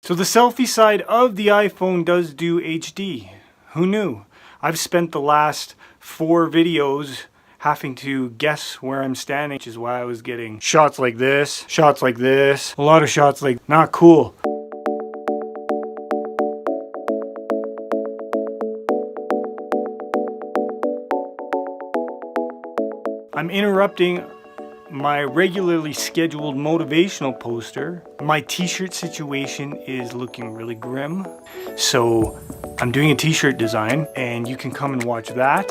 So the selfie side of the iPhone does do HD. Who knew? I've spent the last 4 videos having to guess where I'm standing, which is why I was getting shots like this, a lot of shots like not cool. I'm interrupting my regularly scheduled motivational poster. My t-shirt situation is looking really grim. So I'm doing a t-shirt design and you can come and watch that.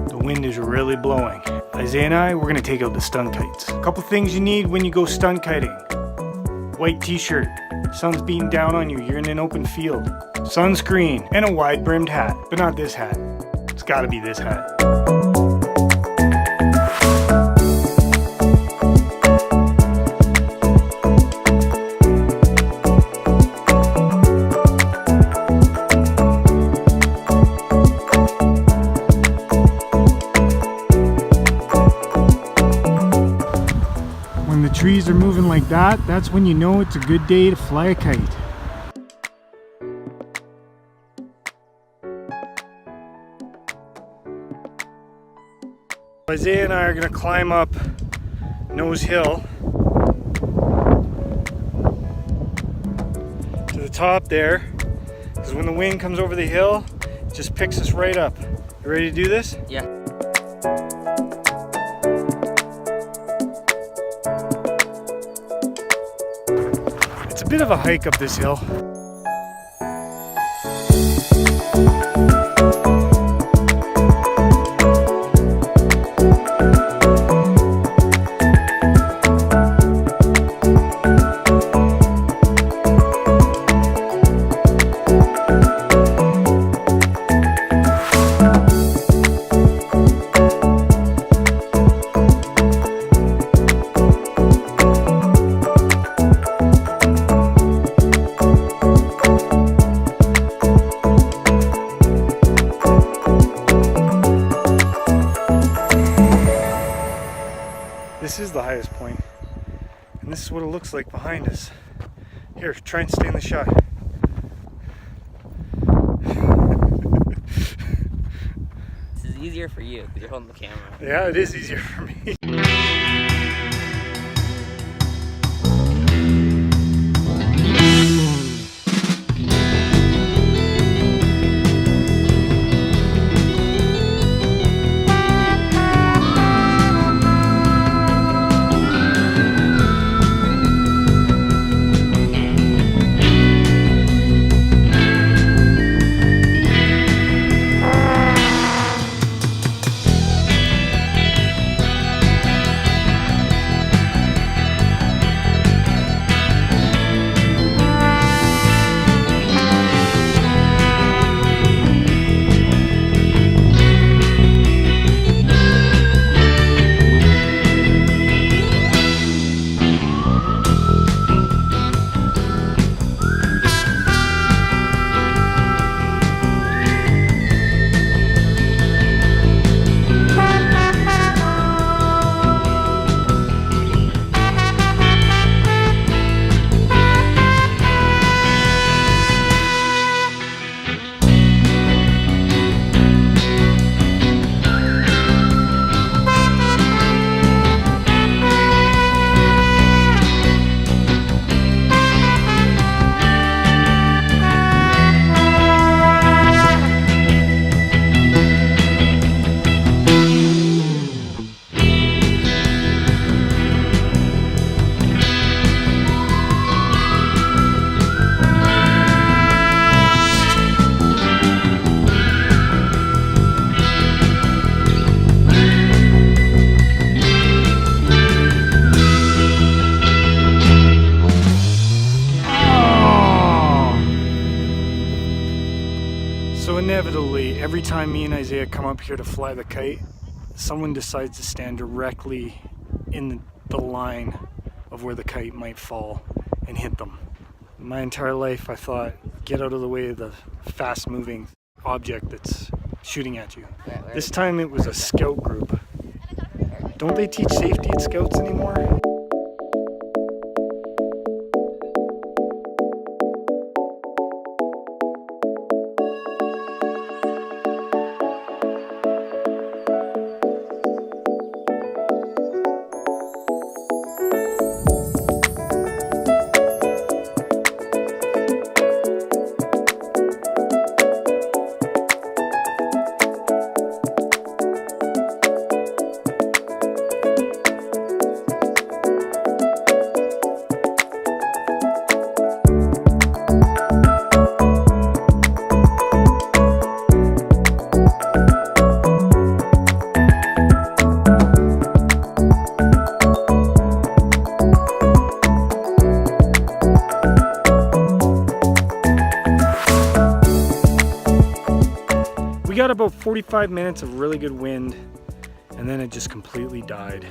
The wind is really blowing. Isaiah and I, we're gonna take out the stunt kites. A couple things you need when you go stunt kiting. White t-shirt, sun's beating down on you, you're in an open field. Sunscreen, and a wide brimmed hat, but not this hat. It's gotta be this hat. Trees are moving like that, that's when you know it's a good day to fly a kite. Isaiah and I are going to climb up Nose Hill to the top there, because when the wind comes over the hill, it just picks us right up. You ready to do this? Yeah. It's a bit of a hike up this hill. This is the highest point, and this is what it looks like behind us. Here, try and stay in the shot. This is easier for you because you're holding the camera. Yeah, it is easier for me. So inevitably, every time me and Isaiah come up here to fly the kite, someone decides to stand directly in the line of where the kite might fall and hit them. My entire life I thought, get out of the way of the fast moving object that's shooting at you. This time it was a scout group. Don't they teach safety at scouts anymore? We got about 45 minutes of really good wind, and then it just completely died.